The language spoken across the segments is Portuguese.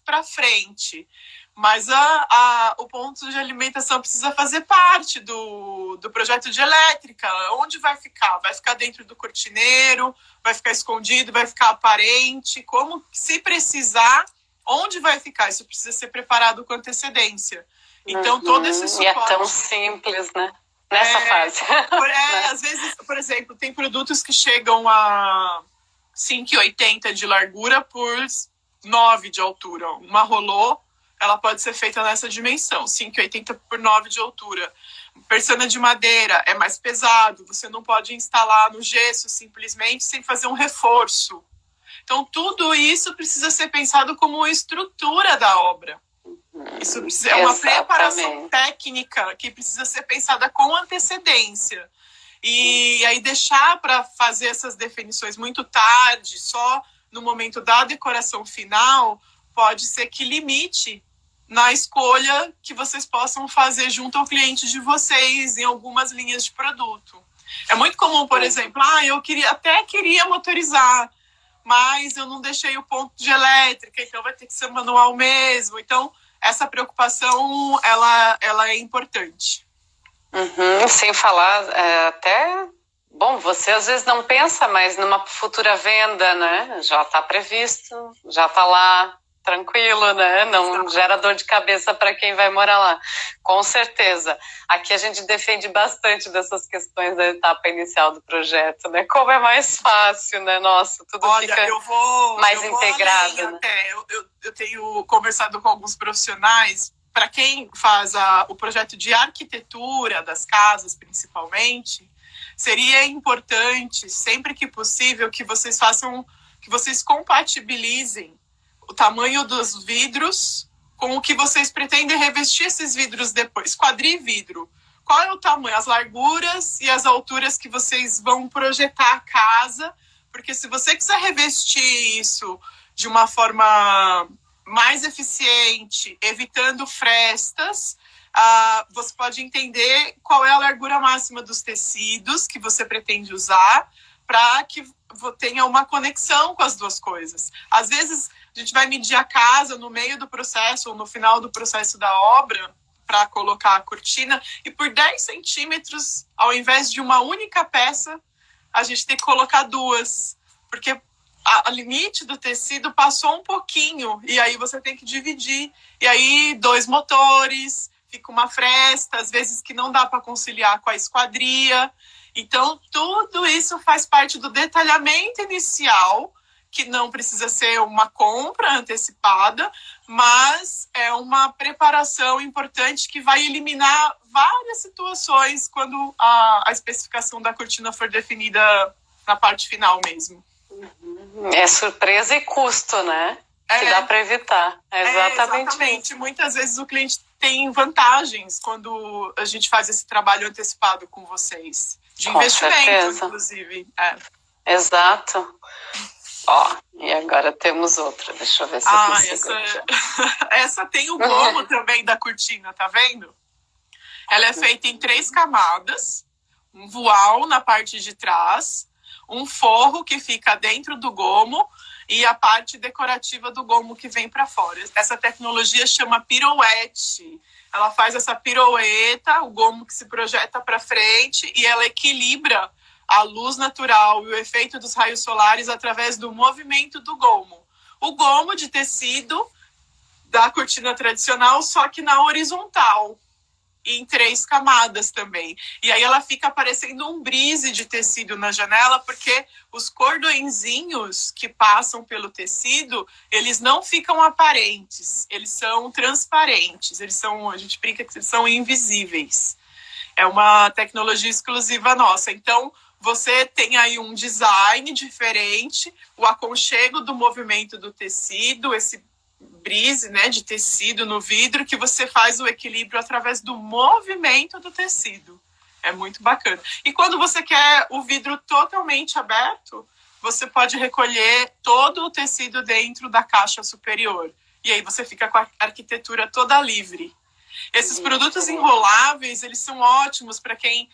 para frente. Mas o ponto de alimentação precisa fazer parte do projeto de elétrica. Onde vai ficar? Vai ficar dentro do cortineiro? Vai ficar escondido? Vai ficar aparente? Como, se precisar, onde vai ficar? Isso precisa ser preparado com antecedência. Então, todo esse suporte... E é tão simples, né? Nessa fase. Às vezes, por exemplo, tem produtos que chegam a 5,80 de largura por 9 de altura. Uma rolô, ela pode ser feita nessa dimensão, 5,80 por 9 de altura. Persiana de madeira é mais pesado, você não pode instalar no gesso simplesmente sem fazer um reforço. Então, tudo isso precisa ser pensado como estrutura da obra. Isso é uma preparação técnica que precisa ser pensada com antecedência. E aí deixar para fazer essas definições muito tarde, só no momento da decoração final, pode ser que limite na escolha que vocês possam fazer junto ao cliente de vocês em algumas linhas de produto. É muito comum, por exemplo, eu até queria motorizar, mas eu não deixei o ponto de elétrica, então vai ter que ser manual mesmo. Então, essa preocupação, ela é importante. Sem falar até... Bom, você às vezes não pensa, mas numa futura venda, né? Já está previsto, já está lá, tranquilo, né? Não gera dor de cabeça para quem vai morar lá. Com certeza. Aqui a gente defende bastante dessas questões da etapa inicial do projeto, né? Como é mais fácil, né? Nossa, tudo fica mais integrado. Né? Eu tenho conversado com alguns profissionais. Para quem faz o projeto de arquitetura das casas, principalmente, seria importante, sempre que possível, que vocês compatibilizem o tamanho dos vidros com o que vocês pretendem revestir esses vidros depois. Quadrividro. Qual é o tamanho, as larguras e as alturas que vocês vão projetar a casa? Porque se você quiser revestir isso de uma forma mais eficiente, evitando frestas, você pode entender qual é a largura máxima dos tecidos que você pretende usar para que tenha uma conexão com as duas coisas. Às vezes, a gente vai medir a casa no meio do processo ou no final do processo da obra para colocar a cortina e por 10 centímetros, ao invés de uma única peça, a gente tem que colocar duas, porque a limite do tecido passou um pouquinho e aí você tem que dividir. E aí 2 motores, fica uma fresta, às vezes que não dá para conciliar com a esquadria. Então, tudo isso faz parte do detalhamento inicial, que não precisa ser uma compra antecipada, mas é uma preparação importante que vai eliminar várias situações quando a especificação da cortina for definida na parte final mesmo. É surpresa e custo, né? Que dá para evitar. Exatamente. Muitas vezes o cliente tem vantagens quando a gente faz esse trabalho antecipado com vocês. De investimento, inclusive. Exato. E agora temos outra. Deixa eu ver se eu consigo. Essa tem o gomo também da cortina, tá vendo? Ela é feita em 3 camadas. Um voal na parte de trás, um forro que fica dentro do gomo e a parte decorativa do gomo que vem para fora. Essa tecnologia chama pirouette. Ela faz essa pirueta, o gomo que se projeta para frente e ela equilibra a luz natural e o efeito dos raios solares através do movimento do gomo. O gomo de tecido da cortina tradicional, só que na horizontal. Em 3 camadas também. E aí ela fica parecendo um brise de tecido na janela, porque os cordõezinhos que passam pelo tecido, eles não ficam aparentes, eles são transparentes, a gente brinca que eles são invisíveis. É uma tecnologia exclusiva nossa. Então, você tem aí um design diferente, o aconchego do movimento do tecido, esse brise, né, de tecido no vidro, que você faz o equilíbrio através do movimento do tecido. É muito bacana. E quando você quer o vidro totalmente aberto, você pode recolher todo o tecido dentro da caixa superior. E aí você fica com a arquitetura toda livre. Esses produtos enroláveis, eles são ótimos para quem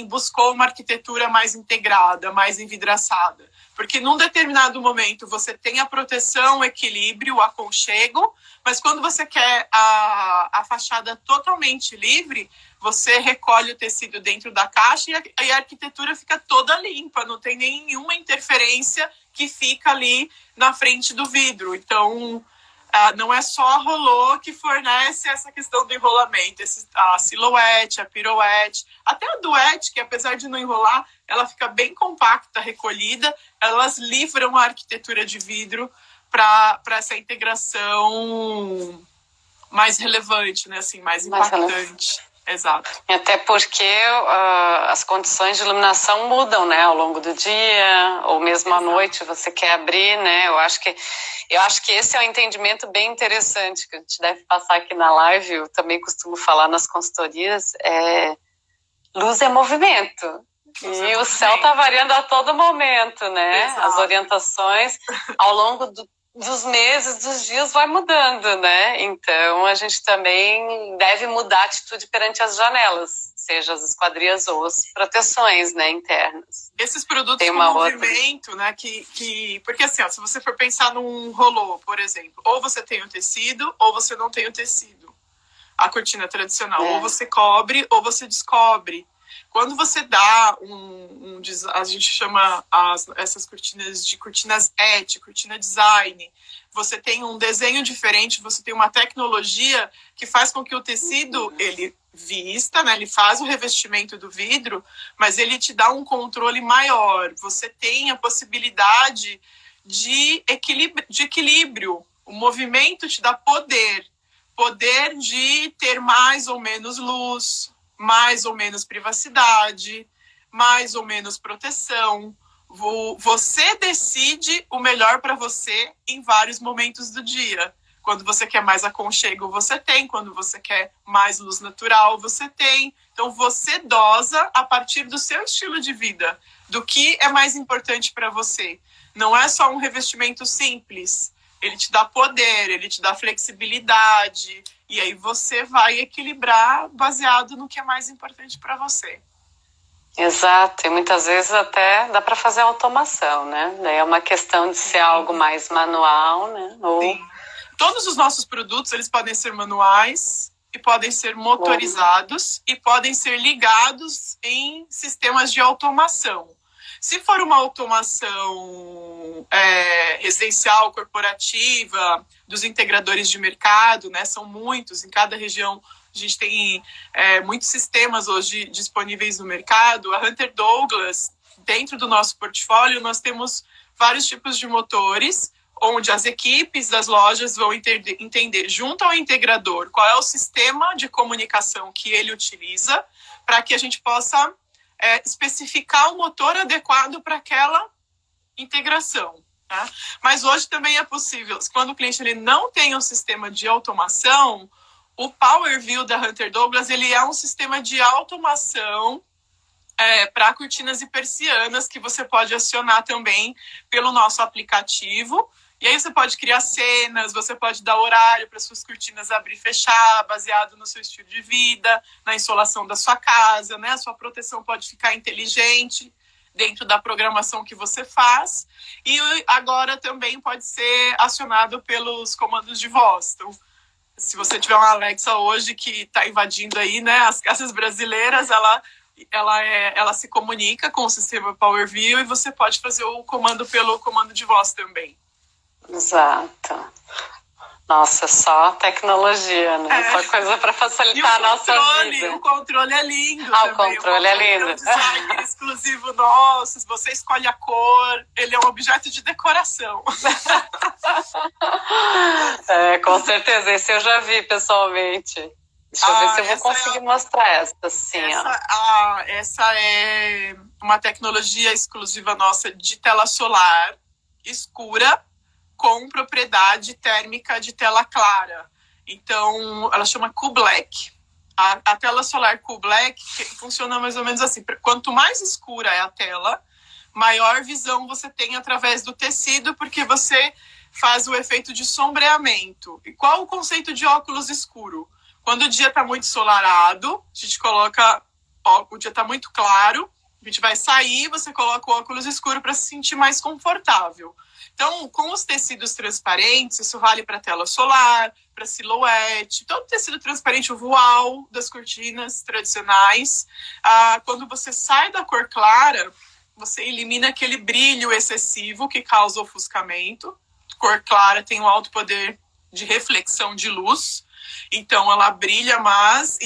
buscou uma arquitetura mais integrada, mais envidraçada. Porque num determinado momento você tem a proteção, o equilíbrio, o aconchego, mas quando você quer a fachada totalmente livre, você recolhe o tecido dentro da caixa e a arquitetura fica toda limpa, não tem nenhuma interferência que fica ali na frente do vidro. Então, não é só a rolô que fornece essa questão do enrolamento, a silhouette, a pirouette, até a duette, que apesar de não enrolar, ela fica bem compacta, recolhida, elas livram a arquitetura de vidro para essa integração mais relevante, né? Assim, mais impactante. Exato. Até porque as condições de iluminação mudam, né, ao longo do dia, ou mesmo à noite você quer abrir, né? Eu acho que esse é um entendimento bem interessante que a gente deve passar aqui na live. Eu também costumo falar nas consultorias, luz é movimento. E o céu está variando a todo momento, né? Exato. As orientações ao longo dos meses, dos dias, vai mudando, né? Então, a gente também deve mudar a atitude perante as janelas, seja as esquadrias ou as proteções, né, internas. Esses produtos com movimento, né, porque assim, se você for pensar num rolô, por exemplo, ou você tem o tecido, ou você não tem o tecido. A cortina tradicional, ou você cobre, ou você descobre. Quando você dá a gente chama essas cortinas de cortinas cortina design, você tem um desenho diferente, você tem uma tecnologia que faz com que o tecido, ele vista, né, ele faz o revestimento do vidro, mas ele te dá um controle maior. Você tem a possibilidade de equilíbrio. O movimento te dá poder de ter mais ou menos luz, mais ou menos privacidade, mais ou menos proteção. Você decide o melhor para você em vários momentos do dia. Quando você quer mais aconchego, você tem. Quando você quer mais luz natural, você tem. Então, você dosa a partir do seu estilo de vida, do que é mais importante para você. Não é só um revestimento simples. Ele te dá poder, ele te dá flexibilidade, e aí você vai equilibrar baseado no que é mais importante para você. Exato, e muitas vezes até dá para fazer automação, né? Daí é uma questão de ser algo mais manual, né? Sim. Todos os nossos produtos, eles podem ser manuais, e podem ser motorizados, e podem ser ligados em sistemas de automação. Se for uma automação residencial, corporativa, dos integradores de mercado, né, são muitos, em cada região a gente tem muitos sistemas hoje disponíveis no mercado. A Hunter Douglas, dentro do nosso portfólio, nós temos vários tipos de motores, onde as equipes das lojas vão entender junto ao integrador qual é o sistema de comunicação que ele utiliza, para que a gente possa especificar o motor adequado para aquela integração. Tá? Mas hoje também é possível, quando o cliente ele não tem um sistema de automação, o PowerView da Hunter Douglas ele é um sistema de automação para cortinas e persianas que você pode acionar também pelo nosso aplicativo. E aí você pode criar cenas, você pode dar horário para suas cortinas abrir e fechar, baseado no seu estilo de vida, na insolação da sua casa, né? A sua proteção pode ficar inteligente dentro da programação que você faz. E agora também pode ser acionado pelos comandos de voz. Então, se você tiver uma Alexa hoje que está invadindo aí, né, as casas brasileiras, ela se comunica com o sistema PowerView e você pode fazer o comando pelo comando de voz também. Exato. Nossa, só tecnologia, né? Só coisa para facilitar a nossa vida. O controle é lindo também. O controle é lindo. É um design exclusivo nosso, você escolhe a cor, ele é um objeto de decoração. Com certeza, esse eu já vi pessoalmente. Deixa eu ver se eu vou conseguir mostrar essa, sim. Essa é uma tecnologia exclusiva nossa de tela solar escura, com propriedade térmica de tela clara. Então, ela chama Cool Black. A tela solar Cool Black funciona mais ou menos assim. Quanto mais escura é a tela, maior visão você tem através do tecido, porque você faz o efeito de sombreamento. E qual o conceito de óculos escuro? Quando o dia está muito ensolarado, a gente coloca, ó, o dia está muito claro, a gente vai sair, você coloca o óculos escuro para se sentir mais confortável. Então, com os tecidos transparentes, isso vale para tela solar, para silhuete, todo tecido transparente, o voal das cortinas tradicionais. Quando você sai da cor clara, você elimina aquele brilho excessivo que causa ofuscamento. Cor clara tem um alto poder de reflexão de luz, então ela brilha mais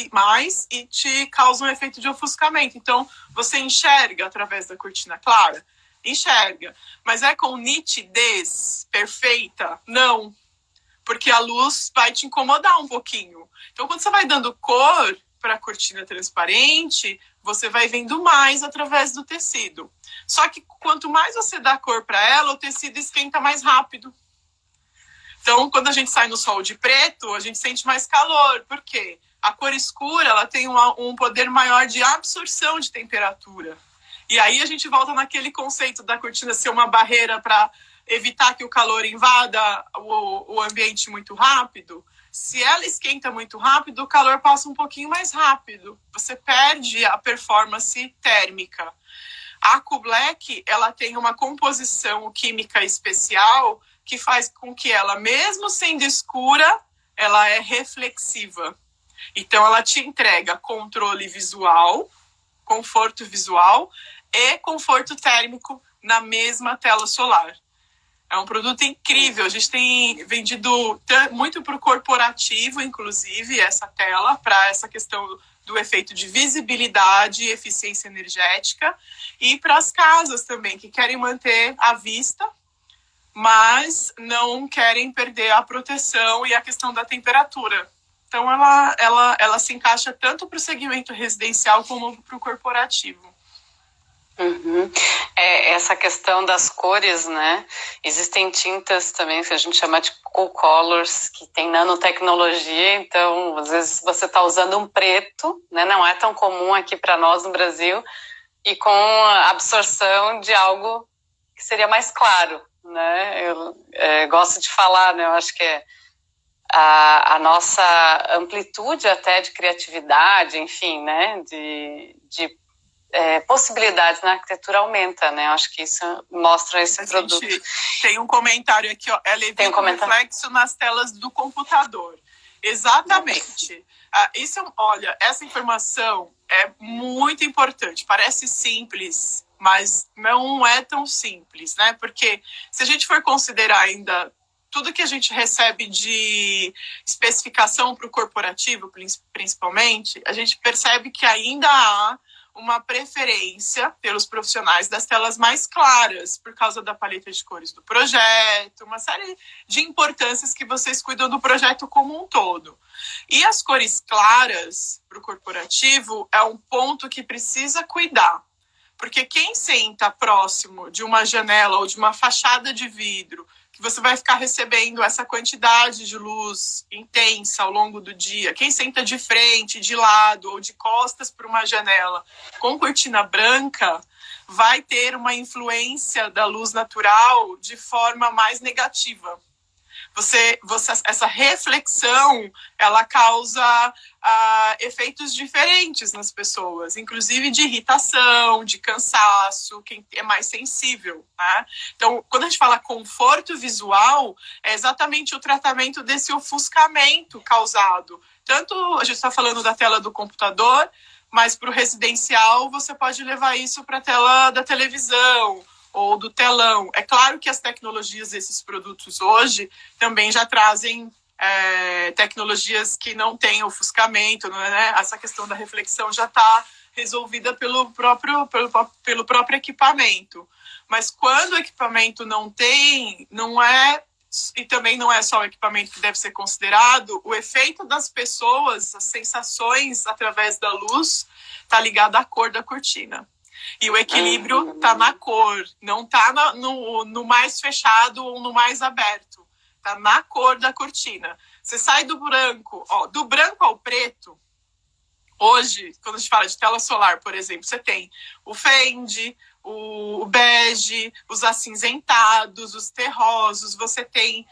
e te causa um efeito de ofuscamento. Então, você enxerga através da cortina clara? Enxerga. Mas é com nitidez perfeita? Não. Porque a luz vai te incomodar um pouquinho. Então, quando você vai dando cor para a cortina transparente, você vai vendo mais através do tecido. Só que quanto mais você dá cor para ela, o tecido esquenta mais rápido. Então, quando a gente sai no sol de preto, a gente sente mais calor. Por quê? A cor escura ela tem um poder maior de absorção de temperatura. E aí a gente volta naquele conceito da cortina ser uma barreira para evitar que o calor invada o ambiente muito rápido. Se ela esquenta muito rápido, o calor passa um pouquinho mais rápido. Você perde a performance térmica. A Acu Black, ela tem uma composição química especial que faz com que ela, mesmo sendo escura, ela é reflexiva. Então, ela te entrega controle visual, conforto visual e conforto térmico na mesma tela solar. É um produto incrível. A gente tem vendido muito para o corporativo, inclusive, essa tela, para essa questão do efeito de visibilidade e eficiência energética, e para as casas também, que querem manter a vista, mas não querem perder a proteção e a questão da temperatura. Então, ela se encaixa tanto para o segmento residencial como para o corporativo. Uhum. Essa questão das cores, né? Existem tintas também que a gente chama de cool colors, que tem nanotecnologia, então às vezes você está usando um preto, né? Não é tão comum aqui para nós no Brasil, e com a absorção de algo que seria mais claro, né? Eu gosto de falar, né? Eu acho que a nossa amplitude até de criatividade, enfim, né? De possibilidades na arquitetura aumenta, né? Eu acho que isso mostra esse produto. Tem um comentário aqui, ó. Ela evita reflexo nas telas do computador. Exatamente. Olha, essa informação é muito importante. Parece simples, mas não é tão simples, né? Porque se a gente for considerar ainda tudo que a gente recebe de especificação para o corporativo, principalmente, a gente percebe que ainda há uma preferência pelos profissionais das telas mais claras, por causa da paleta de cores do projeto, uma série de importâncias que vocês cuidam do projeto como um todo. E as cores claras para o corporativo é um ponto que precisa cuidar, porque quem senta próximo de uma janela ou de uma fachada de vidro, que você vai ficar recebendo essa quantidade de luz intensa ao longo do dia. Quem senta de frente, de lado ou de costas para uma janela com cortina branca vai ter uma influência da luz natural de forma mais negativa. Essa reflexão, ela causa efeitos diferentes nas pessoas, inclusive de irritação, de cansaço, quem é mais sensível, né? Então, quando a gente fala conforto visual, é exatamente o tratamento desse ofuscamento causado. Tanto a gente está falando da tela do computador, mas para o residencial você pode levar isso para a tela da televisão, ou do telão. É claro que as tecnologias desses produtos hoje também já trazem tecnologias que não têm ofuscamento, né? Essa questão da reflexão já está resolvida pelo próprio equipamento. Mas quando o equipamento não tem, e também não é só o equipamento que deve ser considerado, o efeito das pessoas, as sensações através da luz, está ligado à cor da cortina. E o equilíbrio está na cor, não está no mais fechado ou no mais aberto. Está na cor da cortina. Você sai do branco ao preto. Hoje, quando a gente fala de tela solar, por exemplo, você tem o fende, o bege, os acinzentados, os terrosos. Você tem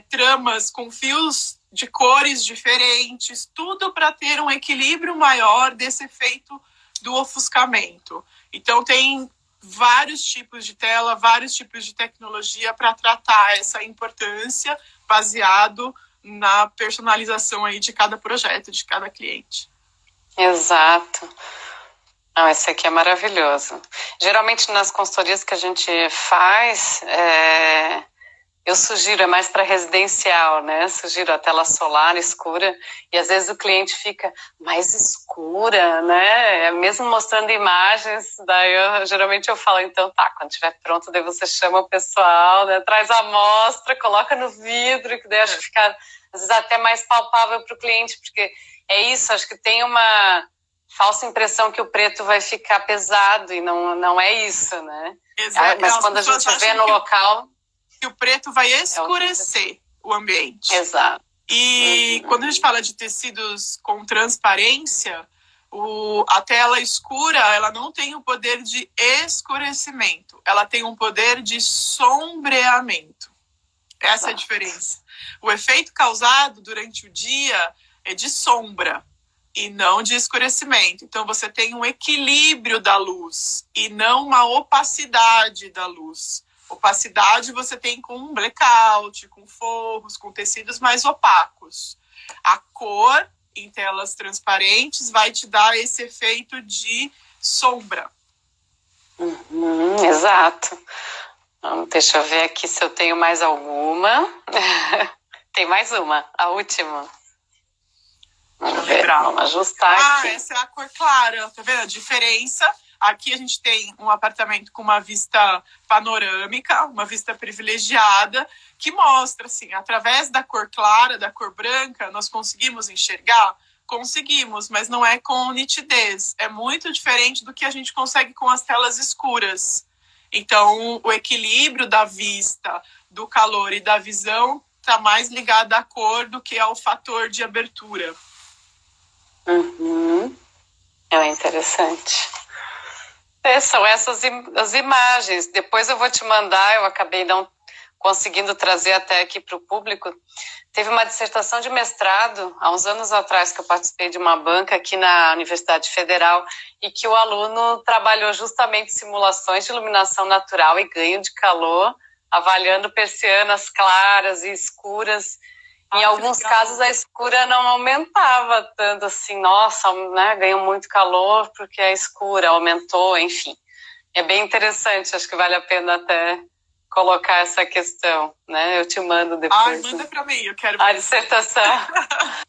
tramas com fios de cores diferentes, tudo para ter um equilíbrio maior desse efeito do ofuscamento. Então, tem vários tipos de tela, vários tipos de tecnologia para tratar essa importância baseado na personalização aí de cada projeto, de cada cliente. Exato. Não, esse aqui é maravilhoso. Geralmente nas consultorias que a gente faz, eu sugiro, é mais para residencial, né? Sugiro a tela solar escura, e às vezes o cliente fica mais escura, né? Mesmo mostrando imagens, daí geralmente eu falo, então tá, quando estiver pronto, daí você chama o pessoal, né? Traz a amostra, coloca no vidro, que daí acho que fica, às vezes, até mais palpável para o cliente, porque é isso, acho que tem uma falsa impressão que o preto vai ficar pesado, e não é isso, né? Exato. Mas quando a gente vê no local... que o preto vai escurecer o ambiente. Exato. E quando a gente fala de tecidos com transparência, a tela escura, ela não tem o poder de escurecimento, ela tem um poder de sombreamento. Essa é a diferença. O efeito causado durante o dia é de sombra e não de escurecimento. Então você tem um equilíbrio da luz e não uma opacidade da luz. Opacidade você tem com blackout, com forros, com tecidos mais opacos. A cor em telas transparentes vai te dar esse efeito de sombra. Exato. Deixa eu ver aqui se eu tenho mais alguma. Tem mais uma, a última. Vamos ajustar aqui. Essa é a cor clara. Tá vendo a diferença? Aqui a gente tem um apartamento com uma vista panorâmica, uma vista privilegiada, que mostra, assim, através da cor clara, da cor branca, nós conseguimos enxergar? Conseguimos, mas não é com nitidez. É muito diferente do que a gente consegue com as telas escuras. Então, o equilíbrio da vista, do calor e da visão está mais ligado à cor do que ao fator de abertura. É interessante. São essas as imagens. Depois eu vou te mandar, eu acabei não conseguindo trazer até aqui para o público. Teve uma dissertação de mestrado, há uns anos atrás, que eu participei de uma banca aqui na Universidade Federal, e que o aluno trabalhou justamente simulações de iluminação natural e ganho de calor, avaliando persianas claras e escuras. Em alguns casos, a escura não aumentava tanto assim, nossa, né, ganhou muito calor porque a escura aumentou, enfim. É bem interessante, acho que vale a pena até colocar essa questão, né? Eu te mando depois. Manda para mim, eu quero ver. A dissertação.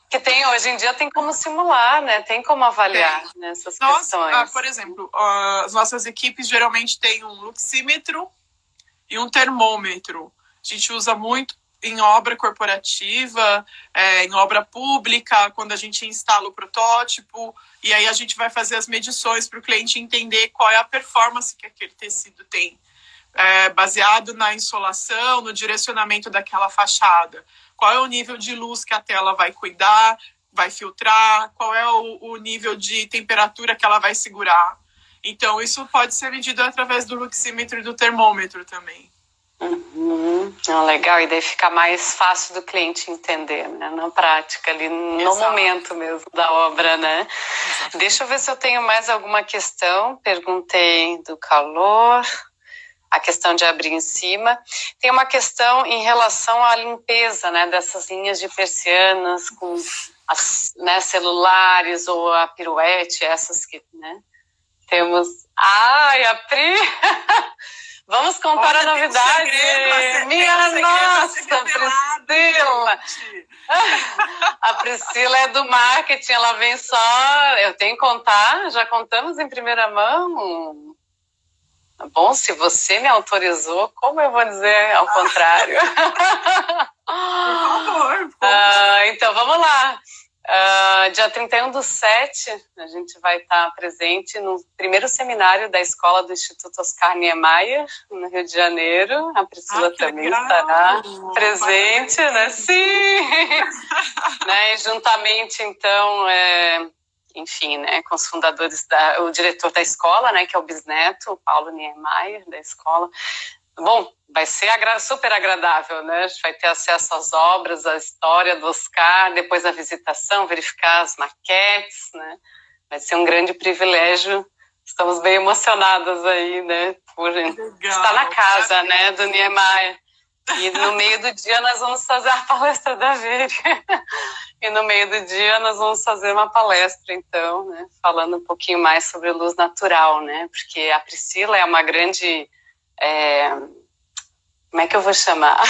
Que tem, hoje em dia tem como simular, né? Tem como avaliar essas questões. Por exemplo, as nossas equipes geralmente têm um luxímetro e um termômetro. A gente usa muito em obra corporativa, em obra pública, quando a gente instala o protótipo, e aí a gente vai fazer as medições para o cliente entender qual é a performance que aquele tecido tem, baseado na insolação, no direcionamento daquela fachada. Qual é o nível de luz que a tela vai cuidar, vai filtrar, qual é o nível de temperatura que ela vai segurar. Então, isso pode ser medido através do luxímetro e do termômetro também. Legal, e daí fica mais fácil do cliente entender, né? Na prática, ali no Exato. Momento mesmo da obra, né? Exato. Deixa eu ver se eu tenho mais alguma questão. Perguntei do calor, a questão de abrir em cima. Tem uma questão em relação à limpeza, né? Dessas linhas de persianas com as, né, celulares ou a piruete, essas que, né? Temos... Ai, a Pri... Vamos contar a novidade. Minha nossa, Priscila. A Priscila é do marketing, ela vem só... Eu tenho que contar, já contamos em primeira mão. Bom, se você me autorizou, como eu vou dizer ao contrário? Por favor. Então, vamos lá. Dia 31/7, a gente vai estar presente no primeiro seminário da escola do Instituto Oscar Niemeyer, no Rio de Janeiro. A Priscila também legal. estará presente, né? Sim! Né? E juntamente, então, enfim, né, com os fundadores, o diretor da escola, né, que é o bisneto, o Paulo Niemeyer, da escola, bom, vai ser super agradável, né? A gente vai ter acesso às obras, à história do Oscar, depois a visitação, verificar as maquetes, né? Vai ser um grande privilégio. Estamos bem emocionadas aí, né? Por estar na casa, né, do Niemeyer. E no meio do dia nós vamos fazer a palestra da Vere. E no meio do dia nós vamos fazer uma palestra, então, né, falando um pouquinho mais sobre luz natural, né? Porque a Priscila é uma grande... como é que eu vou chamar?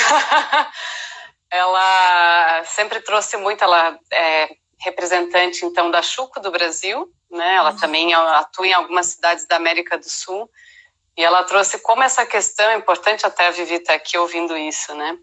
Ela sempre trouxe muito, ela é representante, então, da Chuco do Brasil, né? Ela também atua em algumas cidades da América do Sul, e ela trouxe como essa questão é importante, até a Vivi estar aqui ouvindo isso, né?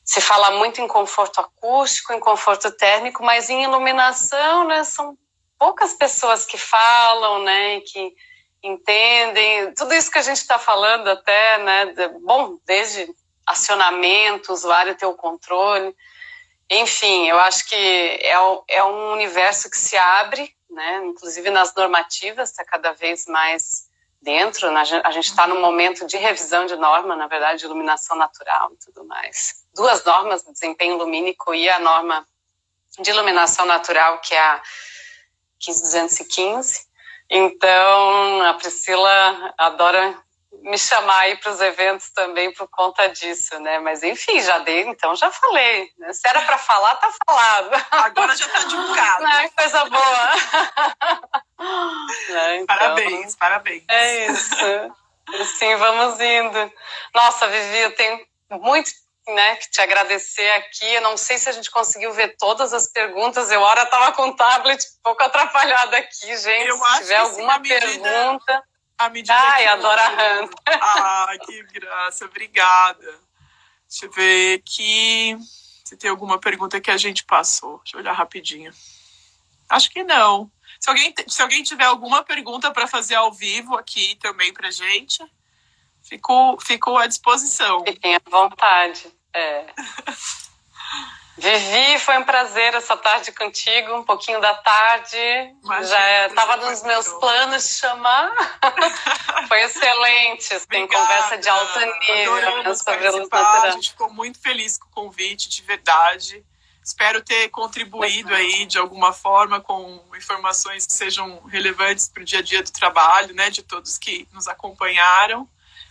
Se fala muito em conforto acústico, em conforto térmico, mas em iluminação, né, são poucas pessoas que falam, né, e que entendem, tudo isso que a gente está falando até, né, bom, desde acionamento, o usuário ter o controle, enfim, eu acho que é um universo que se abre, né, inclusive nas normativas, está cada vez mais dentro, né, a gente está num momento de revisão de norma, na verdade, de iluminação natural e tudo mais. 2 normas de desempenho lumínico e a norma de iluminação natural, que é a 15215. Então, a Priscila adora me chamar aí para os eventos também por conta disso, né? Mas, enfim, então já falei. Né? Se era para falar, tá falado. Agora já tá divulgado. Coisa boa. Né? Então, parabéns. É isso. Assim, vamos indo. Nossa, Vivi, eu tenho muito, né, que te agradecer aqui. Eu não sei se a gente conseguiu ver todas as perguntas. Eu estava com o tablet um pouco atrapalhado aqui, gente. Se tiver alguma pergunta... Ai, adoro a Hunter. Que graça, obrigada. Deixa eu ver aqui se tem alguma pergunta que a gente passou. Deixa eu olhar rapidinho. Acho que não. Se alguém tiver alguma pergunta para fazer ao vivo aqui também pra gente, ficou à disposição. Fiquem à vontade. Vivi, foi um prazer essa tarde contigo, um pouquinho da tarde. Imagina, já estava nos meus planos de chamar. Foi excelente, tem conversa de alto nível sobre a luz natural. A gente ficou muito feliz com o convite, de verdade. Espero ter contribuído aí de alguma forma com informações que sejam relevantes para o dia a dia do trabalho, né, de todos que nos acompanharam.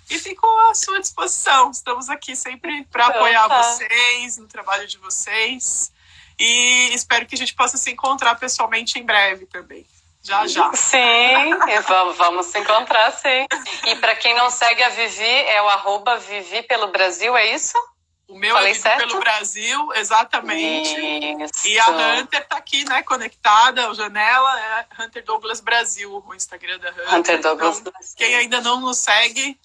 E fico à sua disposição. Estamos aqui sempre para apoiar vocês no trabalho de vocês. E espero que a gente possa se encontrar pessoalmente em breve também. Já. Sim, vamos se encontrar, sim. E para quem não segue a Vivi, é o @Vivi pelo Brasil, é isso? O meu é Vivi pelo Brasil, exatamente. Isso. E a Hunter está aqui, né, conectada, o Janela, é Hunter Douglas Brasil, o Instagram da Hunter. Hunter Douglas Brasil. Quem ainda não nos segue,